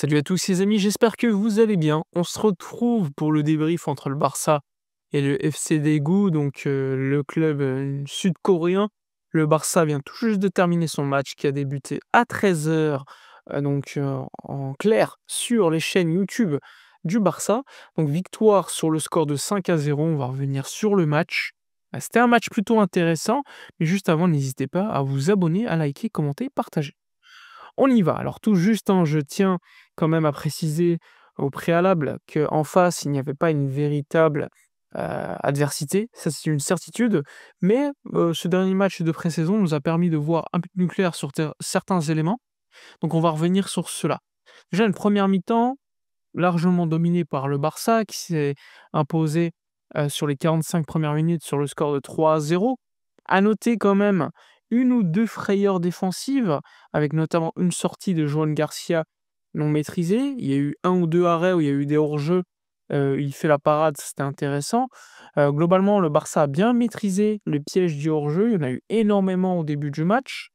Salut à tous les amis, j'espère que vous allez bien. On se retrouve pour le débrief entre le Barça et le FC Daegu, donc le club sud-coréen. Le Barça vient tout juste de terminer son match qui a débuté à 13 h, en clair sur les chaînes YouTube du Barça. Donc victoire sur le score de 5-0, on va revenir sur le match. C'était un match plutôt intéressant, mais juste avant, n'hésitez pas à vous abonner, à liker, commenter, partager. On y va. Alors tout juste, hein, je tiens quand même à préciser au préalable qu'en face, il n'y avait pas une véritable adversité, ça c'est une certitude, mais ce dernier match de pré-saison nous a permis de voir un peu plus clair sur certains éléments, donc on va revenir sur cela. Déjà une première mi-temps largement dominée par le Barça qui s'est imposé sur les 45 premières minutes sur le score de 3-0. À noter quand même une ou deux frayeurs défensives, avec notamment une sortie de Joan Garcia non maîtrisée. Il y a eu un ou deux arrêts où il y a eu des hors-jeux. Il fait la parade, c'était intéressant. Globalement, le Barça a bien maîtrisé le piège du hors-jeu. Il y en a eu énormément au début du match.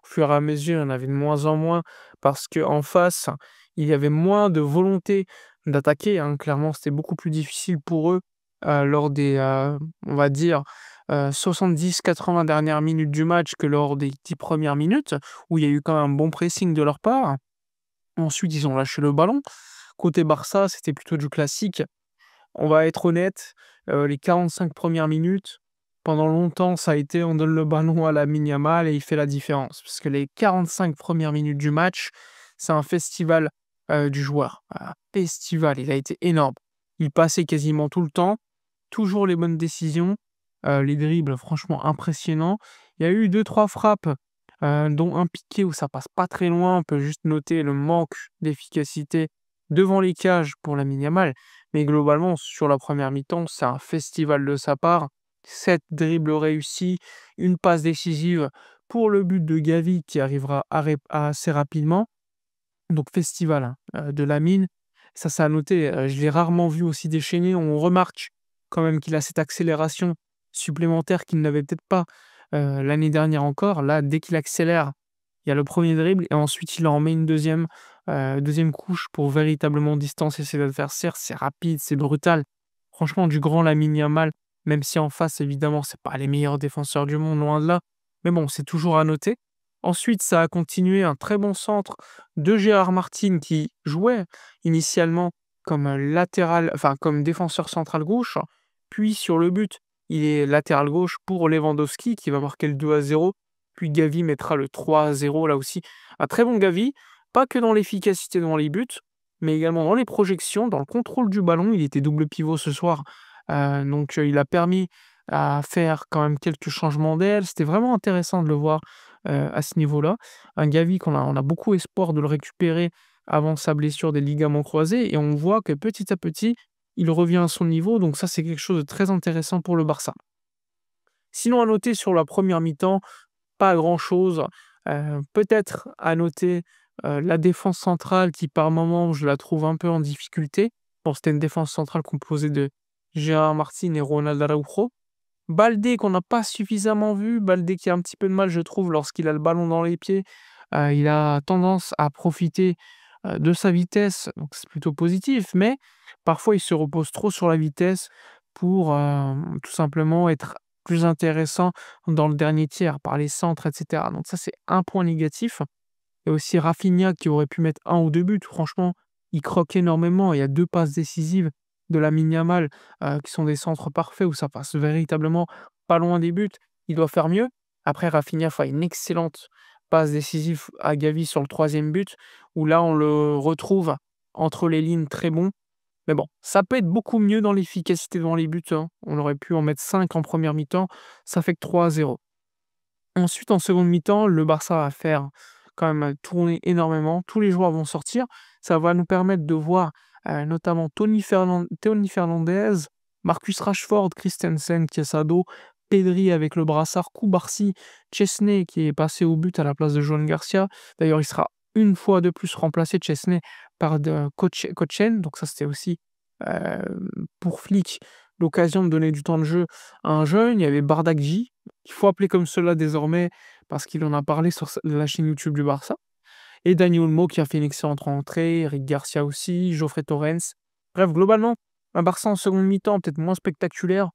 Au fur et à mesure, il y en avait de moins en moins parce qu'en face, il y avait moins de volonté d'attaquer, hein. Clairement, c'était beaucoup plus difficile pour eux lors des, on va dire, 70-80 dernières minutes du match que lors des 10 premières minutes, où il y a eu quand même un bon pressing de leur part. Ensuite, ils ont lâché le ballon. Côté Barça, c'était plutôt du classique. On va être honnête, les 45 premières minutes, pendant longtemps, ça a été on donne le ballon à Lamine Yamal et il fait la différence. Parce que les 45 premières minutes du match, c'est un festival du joueur. Un festival, il a été énorme. Il passait quasiment tout le temps, toujours les bonnes décisions, les dribbles franchement impressionnants. Il y a eu deux trois frappes, dont un piqué où ça passe pas très loin. On peut juste noter le manque d'efficacité devant les cages pour Lamine Yamal. Mais globalement, sur la première mi-temps, c'est un festival de sa part. 7 dribbles réussis, une passe décisive pour le but de Gavi qui arrivera assez rapidement. Donc festival, hein, de Lamine. Ça, c'est à noter, je l'ai rarement vu aussi déchaîné. On remarque quand même qu'il a cette accélération supplémentaire qu'il n'avait peut-être pas, l'année dernière encore. Là, dès qu'il accélère, il y a le premier dribble et ensuite il en met une deuxième e 2 couche pour véritablement distancer ses adversaires. C'est rapide, c'est brutal. Franchement, du grand Lamine Yamal, même si en face, évidemment, c'est pas les meilleurs défenseurs du monde, loin de là. Mais bon, c'est toujours à noter. Ensuite, ça a continué, un très bon centre de Gérard Martin qui jouait initialement comme latéral, enfin comme défenseur central gauche. Puis sur le but, il est latéral gauche pour Lewandowski qui va marquer le 2-0. Puis Gavi mettra le 3-0 là aussi. Un très bon Gavi, pas que dans l'efficacité devant les buts, mais également dans les projections, dans le contrôle du ballon. Il était double pivot ce soir, il a permis à faire quand même quelques changements d'aile. C'était vraiment intéressant de le voir à ce niveau-là. Un Gavi on a beaucoup espoir de le récupérer avant sa blessure des ligaments croisés et on voit que petit à petit, il revient à son niveau, donc ça, c'est quelque chose de très intéressant pour le Barça. Sinon à noter sur la première mi-temps, pas grand-chose. Peut-être à noter, la défense centrale qui par moments, je la trouve un peu en difficulté. Bon, c'était une défense centrale composée de Gérard Martin et Ronald Araujo. Baldé qu'on n'a pas suffisamment vu, Baldé qui a un petit peu de mal je trouve lorsqu'il a le ballon dans les pieds, il a tendance à profiter, de sa vitesse, donc c'est plutôt positif, mais parfois il se repose trop sur la vitesse pour, tout simplement être plus intéressant dans le dernier tiers par les centres et cetera, donc ça c'est un point négatif. Et aussi Rafinha qui aurait pu mettre un ou 2 buts. Franchement, il croque énormément. Il y a 2 passes décisives de Lamine Yamal, qui sont des centres parfaits où ça passe véritablement pas loin des buts. Il doit faire mieux. Après Rafinha fait une excellente passe décisive à Gavi sur le troisième but, où là on le retrouve entre les lignes très bon. Mais bon, ça peut être beaucoup mieux dans l'efficacité devant les buts, hein. On aurait pu en mettre 5 en première mi-temps, ça fait que 3-0. Ensuite, en seconde mi-temps, le Barça va faire quand même, tourner énormément. Tous les joueurs vont sortir. Ça va nous permettre de voir, notamment Tony Fernandez, Marcus Rashford, Christensen, Quesado, Pedri avec le brassard, Cubarsí, Chesney qui est passé au but à la place de Joan Garcia. D'ailleurs, il sera une fois de plus remplacé, Chesney, par Kochen. Donc ça, c'était aussi, pour Flick, l'occasion de donner du temps de jeu à un jeune. Il y avait Bardakji, qu'il faut appeler comme cela désormais parce qu'il en a parlé sur la chaîne YouTube du Barça. et Dani Olmo qui a fait une excellente rentrée, Eric Garcia aussi, Geoffrey Torrens. Bref, globalement, un Barça en seconde mi-temps peut-être moins spectaculaire,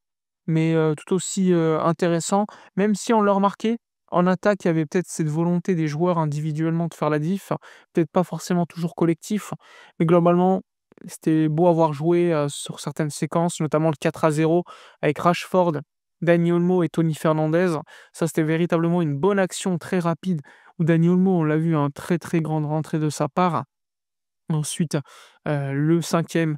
mais tout aussi, intéressant. Même si on l'a remarqué, en attaque, il y avait peut-être cette volonté des joueurs individuellement de faire la diff, peut-être pas forcément toujours collectif, mais globalement, c'était beau à voir jouer, sur certaines séquences, notamment le 4-0 avec Rashford, Dani Olmo et Tony Fernandez. Ça, c'était véritablement une bonne action très rapide où Dani Olmo, on l'a vu, un très, très grande rentrée de sa part. Ensuite, le cinquième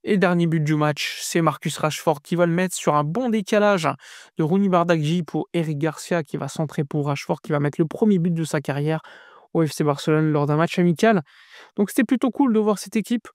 et dernier but du match, c'est Marcus Rashford qui va le mettre sur un bon décalage de Rooney Bardghji pour Eric Garcia qui va centrer pour Rashford, qui va mettre le premier but de sa carrière au FC Barcelone lors d'un match amical. Donc c'était plutôt cool de voir cette équipe.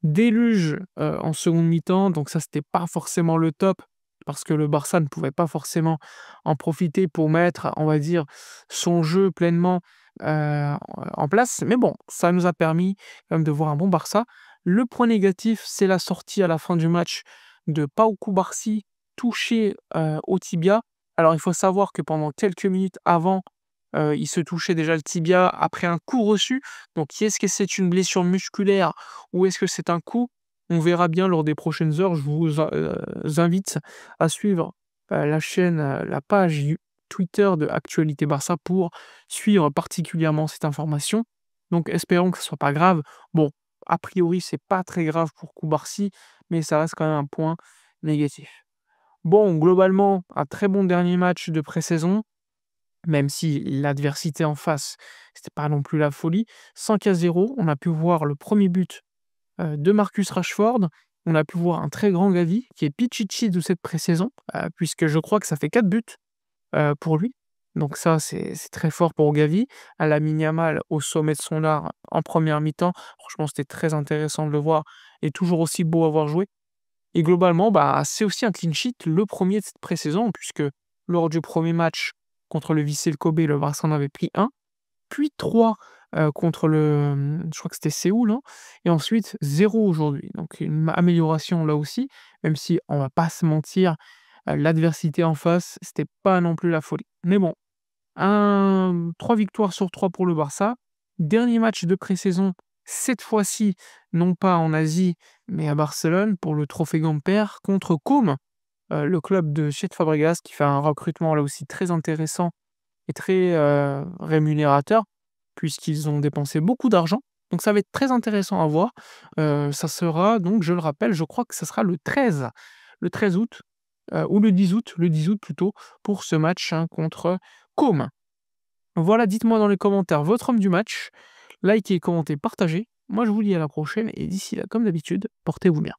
Déluge, en seconde mi-temps, donc ça, c'était pas forcément le top parce que le Barça ne pouvait pas forcément en profiter pour mettre, on va dire, son jeu pleinement, en place. Mais bon, ça nous a permis quand même de voir un bon Barça. Le point négatif, c'est la sortie à la fin du match de Pau Cubarsí, touché, au tibia. Alors il faut savoir que pendant quelques minutes avant, il se touchait déjà le tibia après un coup reçu. Donc est-ce que c'est une blessure musculaire ou est-ce que c'est un coup? On verra bien lors des prochaines heures. Je vous invite à suivre, la chaîne, la page Twitter de Actualité Barça pour suivre particulièrement cette information. Donc espérons que ce soit pas grave. Bon, a priori, c'est pas très grave pour Cubarsí, mais ça reste quand même un point négatif. Bon, globalement, un très bon dernier match de pré-saison. Même si l'adversité en face, c'était pas non plus la folie. 5-0, on a pu voir le premier but, de Marcus Rashford. On a pu voir un très grand Gavi, qui est Pichichi de cette pré-saison, puisque je crois que ça fait 4 buts, pour lui. Donc ça, c'est très fort pour Gavi. Lamine Yamal au sommet de son art en première mi-temps. Franchement, c'était très intéressant de le voir et toujours aussi beau à voir jouer. Et globalement, bah, c'est aussi un clean sheet, le premier de cette pré-saison, puisque lors du premier match contre le Vissel Kobe, le Barça en avait pris un, puis 3 contre je crois que c'était Séoul, hein, et ensuite 0 aujourd'hui. Donc une amélioration là aussi, même si on va pas se mentir, l'adversité en face, c'était pas non plus la folie. Mais bon, 3 victoires sur 3 pour le Barça. Dernier match de pré-saison, cette fois-ci, non pas en Asie, mais à Barcelone pour le Trophée Gamper contre Côme, le club de Chet Fabregas qui fait un recrutement là aussi très intéressant et très, rémunérateur puisqu'ils ont dépensé beaucoup d'argent. Donc ça va être très intéressant à voir. Ça sera donc, je le rappelle, je crois que ça sera le 13 août, ou le 10 août plutôt, pour ce match, hein, contre Côme. Voilà, dites-moi dans les commentaires votre homme du match. Likez, commentez, partagez. Moi, je vous dis à la prochaine et d'ici là, comme d'habitude, portez-vous bien.